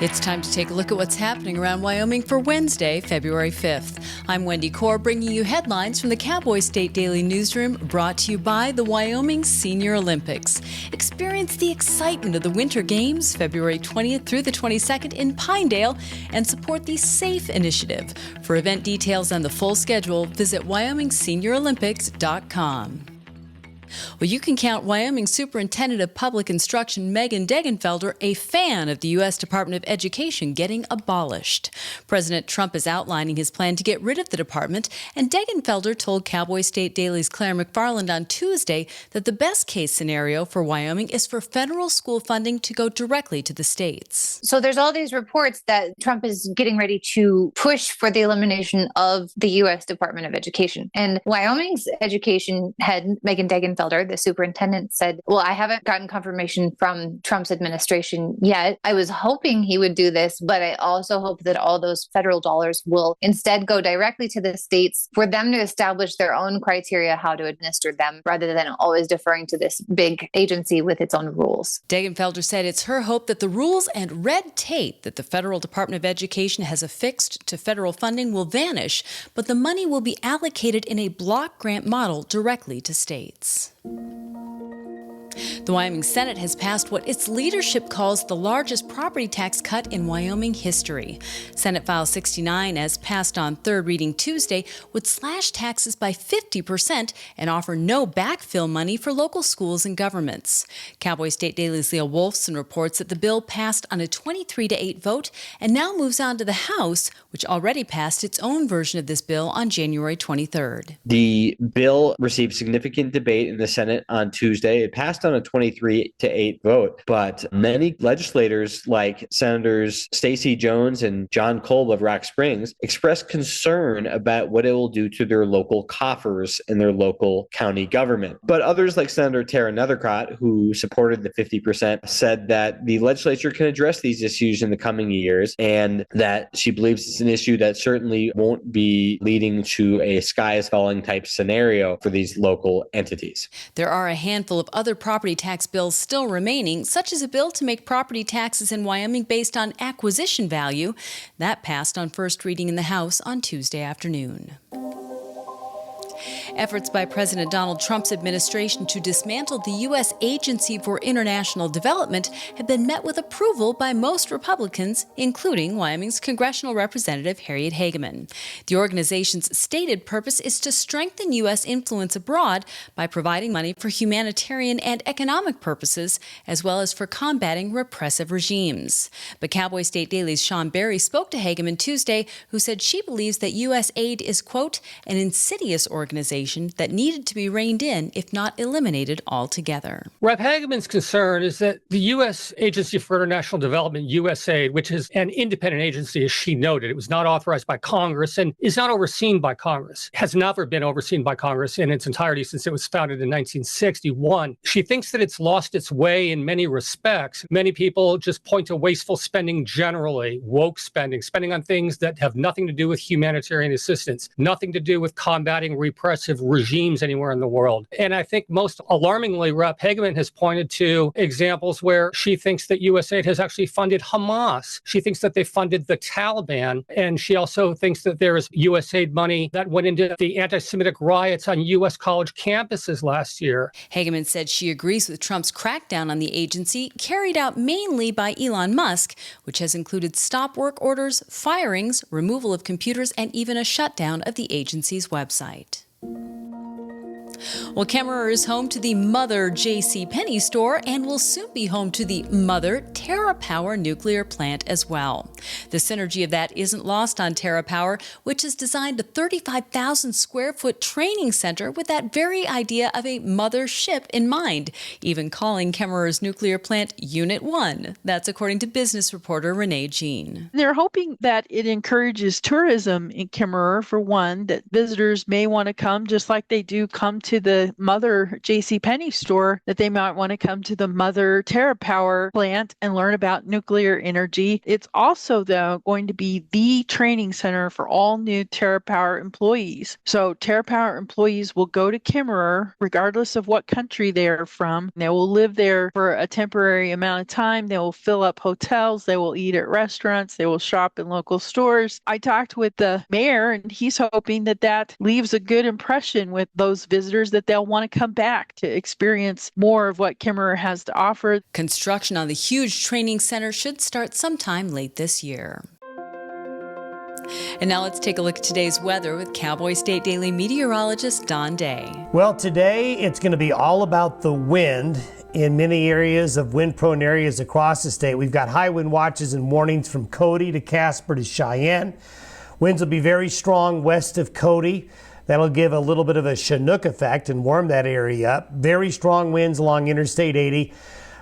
It's time to take a look at what's happening around Wyoming for Wednesday, February 5th. I'm Wendy Corr, bringing you headlines from the Cowboy State Daily newsroom, brought to you by the Wyoming Senior Olympics. Experience the excitement of the Winter Games, February 20th through the 22nd in Pinedale, and support the SAFE initiative. For event details and the full schedule, visit WyomingSeniorOlympics.com. Well, you can count Wyoming Superintendent of Public Instruction Megan Degenfelder a fan of the U.S. Department of Education getting abolished. President Trump is outlining his plan to get rid of the department, and Degenfelder told Cowboy State Daily's Claire McFarland on Tuesday that the best-case scenario for Wyoming is for federal school funding to go directly to the states. So there's all these reports that Trump is getting ready to push for the elimination of the U.S. Department of Education. And Wyoming's education head, Megan Degenfelder, the superintendent, said, well, I haven't gotten confirmation from Trump's administration yet. I was hoping he would do this, but I also hope that all those federal dollars will instead go directly to the states for them to establish their own criteria how to administer them, rather than always deferring to this big agency with its own rules. Degenfelder said it's her hope that the rules and red tape that the Federal Department of Education has affixed to federal funding will vanish, but the money will be allocated in a block grant model directly to states. The Wyoming Senate has passed what its leadership calls the largest property tax cut in Wyoming history. Senate File 69, as passed on third reading Tuesday, would slash taxes by 50% and offer no backfill money for local schools and governments. Cowboy State Daily's Leah Wolfson reports that the bill passed on a 23-8 vote and now moves on to the House, which already passed its own version of this bill on January 23rd. The bill received significant debate in the Senate on Tuesday. It passed on a 23-8 vote, but many legislators like Senators Stacey Jones and John Kolb of Rock Springs expressed concern about what it will do to their local coffers and their local county government. But others like Senator Tara Nethercott, who supported the 50%, said that the legislature can address these issues in the coming years and that she believes it's an issue that certainly won't be leading to a sky is falling type scenario for these local entities. There are a handful of other property tax bills still remaining, such as a bill to make property taxes in Wyoming based on acquisition value. That passed on first reading in the House on Tuesday afternoon. Efforts by President Donald Trump's administration to dismantle the U.S. Agency for International Development have been met with approval by most Republicans, including Wyoming's congressional representative Harriet Hageman. The organization's stated purpose is to strengthen U.S. influence abroad by providing money for humanitarian and economic purposes, as well as for combating repressive regimes. But Cowboy State Daily's Sean Berry spoke to Hageman Tuesday, who said she believes that USAID is, quote, an insidious organization that needed to be reined in, if not eliminated altogether. Rep. Hageman's concern is that the U.S. Agency for International Development, USAID, which is an independent agency, as she noted, it was not authorized by Congress and is not overseen by Congress, has never been overseen by Congress in its entirety since it was founded in 1961. She thinks that it's lost its way in many respects. Many people just point to wasteful spending generally, woke spending on things that have nothing to do with humanitarian assistance, nothing to do with combating repressive regimes anywhere in the world. And I think most alarmingly, Rep. Hageman has pointed to examples where she thinks that USAID has actually funded Hamas. She thinks that they funded the Taliban. And she also thinks that there is USAID money that went into the anti-Semitic riots on U.S. college campuses last year. Hageman said she agrees with Trump's crackdown on the agency, carried out mainly by Elon Musk, which has included stop work orders, firings, removal of computers, and even a shutdown of the agency's website. Well, Kemmerer is home to the Mother JCPenney store and will soon be home to the Mother TerraPower nuclear plant as well. The synergy of that isn't lost on TerraPower, which has designed a 35,000 square foot training center with that very idea of a mother ship in mind, even calling Kemmerer's nuclear plant Unit 1. That's according to business reporter Renee Jean. They're hoping that it encourages tourism in Kemmerer, for one, that visitors may want to come just like they do come to to the mother JCPenney store, that they might want to come to the mother TerraPower plant and learn about nuclear energy. It's also, though, going to be the training center for all new TerraPower employees. So TerraPower employees will go to Kimmerer, regardless of what country they're from. They will live there for a temporary amount of time. They will fill up hotels. They will eat at restaurants. They will shop in local stores. I talked with the mayor, and he's hoping that that leaves a good impression with those visitors, that they'll want to come back to experience more of what Kimmerer has to offer. Construction on the huge training center should start sometime late this year. And now let's take a look at today's weather with Cowboy State Daily meteorologist Don Day. Well, today it's going to be all about the wind in many areas of wind-prone areas across the state. We've got high wind watches and warnings from Cody to Casper to Cheyenne. Winds will be very strong west of Cody. That'll give a little bit of a Chinook effect and warm that area up. Very strong winds along Interstate 80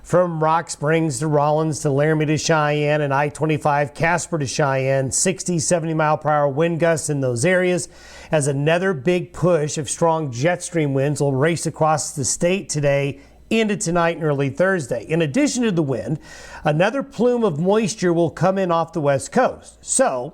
from Rock Springs to Rollins to Laramie to Cheyenne and I-25 Casper to Cheyenne. 60, 70 mile per hour wind gusts in those areas as another big push of strong jet stream winds will race across the state today into tonight and early Thursday. In addition to the wind, another plume of moisture will come in off the west coast. So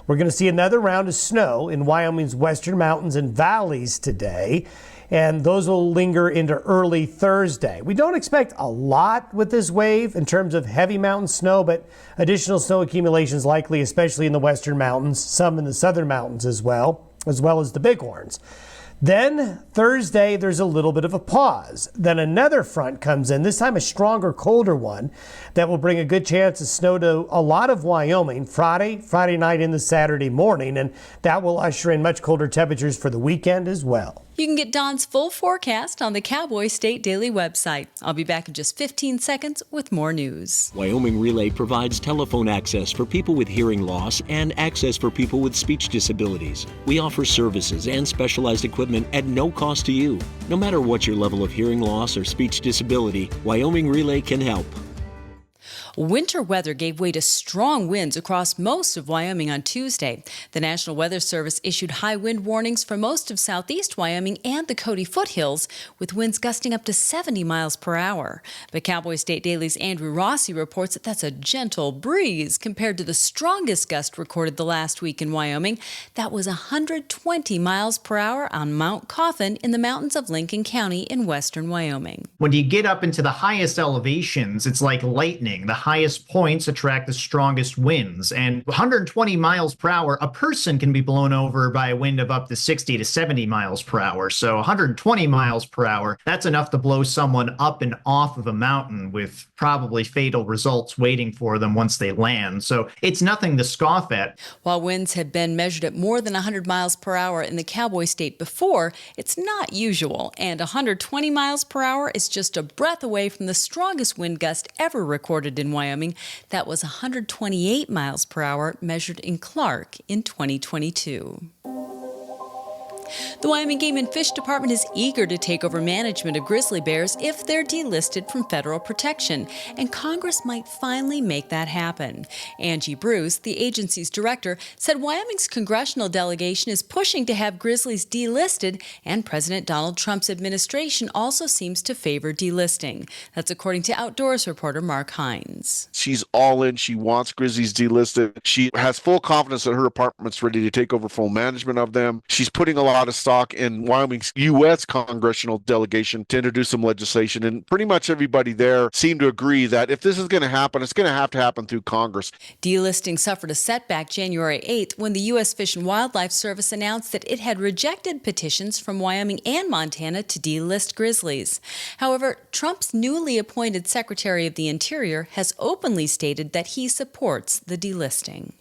we're going to see another round of snow in Wyoming's western mountains and valleys today, and those will linger into early Thursday. We don't expect a lot with this wave in terms of heavy mountain snow, but additional snow accumulations likely, especially in the western mountains, some in the southern mountains as well as the Bighorns. Then Thursday, there's a little bit of a pause. Then another front comes in, this time a stronger, colder one that will bring a good chance of snow to a lot of Wyoming Friday night into Saturday morning, and that will usher in much colder temperatures for the weekend as well. You can get Don's full forecast on the Cowboy State Daily website. I'll be back in just 15 seconds with more news. Wyoming Relay provides telephone access for people with hearing loss and access for people with speech disabilities. We offer services and specialized equipment at no cost to you. No matter what your level of hearing loss or speech disability, Wyoming Relay can help. Winter weather gave way to strong winds across most of Wyoming on Tuesday. The National Weather Service issued high wind warnings for most of southeast Wyoming and the Cody foothills, with winds gusting up to 70 miles per hour. But Cowboy State Daily's Andrew Rossi reports that that's a gentle breeze compared to the strongest gust recorded the last week in Wyoming. That was 120 miles per hour on Mount Coffin in the mountains of Lincoln County in western Wyoming. When you get up into the highest elevations, it's like lightning. The highest points attract the strongest winds, and 120 miles per hour, a person can be blown over by a wind of up to 60 to 70 miles per hour. So 120 miles per hour, that's enough to blow someone up and off of a mountain with probably fatal results waiting for them once they land. So it's nothing to scoff at. While winds had been measured at more than 100 miles per hour in the Cowboy State before, it's not usual, and 120 miles per hour is just a breath away from the strongest wind gust ever recorded in Wyoming. That was 128 miles per hour measured in Clark in 2022. The Wyoming Game and Fish Department is eager to take over management of grizzly bears if they're delisted from federal protection, and Congress might finally make that happen. Angie Bruce, the agency's director, said Wyoming's congressional delegation is pushing to have grizzlies delisted, and President Donald Trump's administration also seems to favor delisting. That's according to Outdoors reporter Mark Hines. She's all in. She wants grizzlies delisted. She has full confidence that her department's ready to take over full management of them. She's putting a lot of stock in Wyoming's U.S. congressional delegation to introduce some legislation, and pretty much everybody there seemed to agree that if this is going to happen, it's going to happen through Congress. Delisting suffered a setback January 8th when the U.S. Fish and Wildlife Service announced that it had rejected petitions from Wyoming and Montana to delist grizzlies. However, Trump's newly appointed Secretary of the Interior has openly stated that he supports the delisting.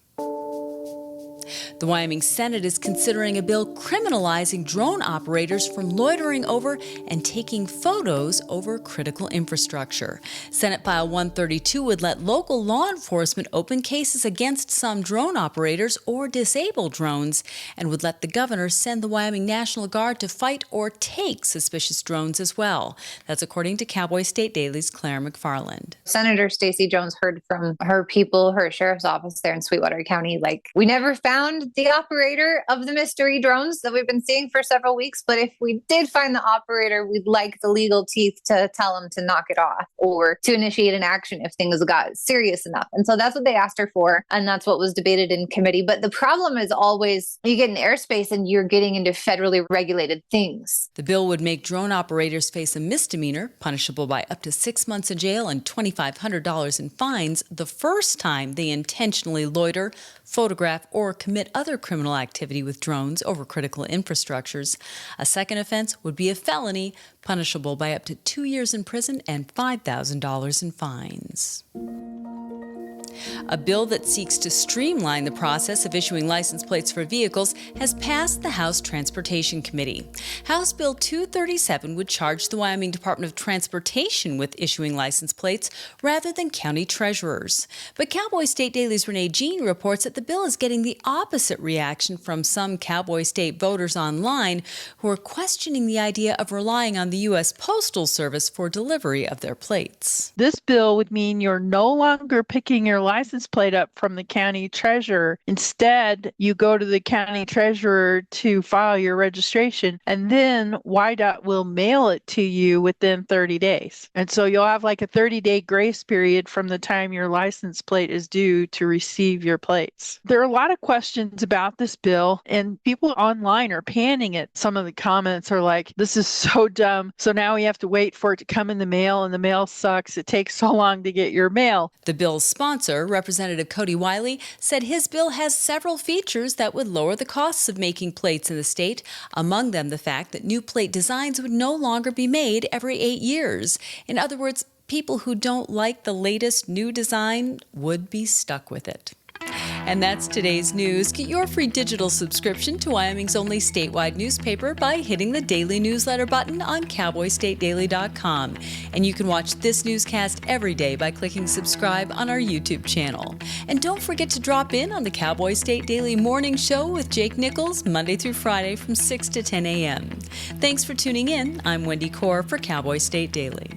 The Wyoming Senate is considering a bill criminalizing drone operators from loitering over and taking photos over critical infrastructure. Senate File 132 would let local law enforcement open cases against some drone operators or disable drones, and would let the governor send the Wyoming National Guard to fight or take suspicious drones as well. That's according to Cowboy State Daily's Claire McFarland. Senator Stacey Jones heard from her people, her sheriff's office there in Sweetwater County, like, we never found found the operator of the mystery drones that we've been seeing for several weeks. But if we did find the operator, we'd like the legal teeth to tell him to knock it off or to initiate an action if things got serious enough. And so that's what they asked her for. And that's what was debated in committee. But the problem is always you get in airspace and you're getting into federally regulated things. The bill would make drone operators face a misdemeanor, punishable by up to 6 months in jail and $2,500 in fines the first time they intentionally loiter, photograph, or commit other criminal activity with drones over critical infrastructures. A second offense would be a felony, punishable by up to 2 years in prison and $5,000 in fines. A bill that seeks to streamline the process of issuing license plates for vehicles has passed the House Transportation Committee. House Bill 237 would charge the Wyoming Department of Transportation with issuing license plates rather than county treasurers. But Cowboy State Daily's Renee Jean reports that the bill is getting the opposite reaction from some Cowboy State voters online who are questioning the idea of relying on the U.S. Postal Service for delivery of their plates. This bill would mean you're no longer picking your license plate up from the county treasurer. Instead, you go to the county treasurer to file your registration, and then YDOT will mail it to you within 30 days. And so you'll have like a 30-day grace period from the time your license plate is due to receive your plates. There are a lot of questions about this bill, and people online are panning it. Some of the comments are like, this is so dumb. So now we have to wait for it to come in the mail, and the mail sucks. It takes so long to get your mail. The bill's sponsor, Representative Cody Wiley, said his bill has several features that would lower the costs of making plates in the state, among them the fact that new plate designs would no longer be made every 8 years. In other words, people who don't like the latest new design would be stuck with it. And that's today's news. Get your free digital subscription to Wyoming's only statewide newspaper by hitting the daily newsletter button on cowboystatedaily.com. And you can watch this newscast every day by clicking subscribe on our YouTube channel. And don't forget to drop in on the Cowboy State Daily Morning Show with Jake Nichols, Monday through Friday from 6 to 10 a.m. Thanks for tuning in. I'm Wendy Corr for Cowboy State Daily.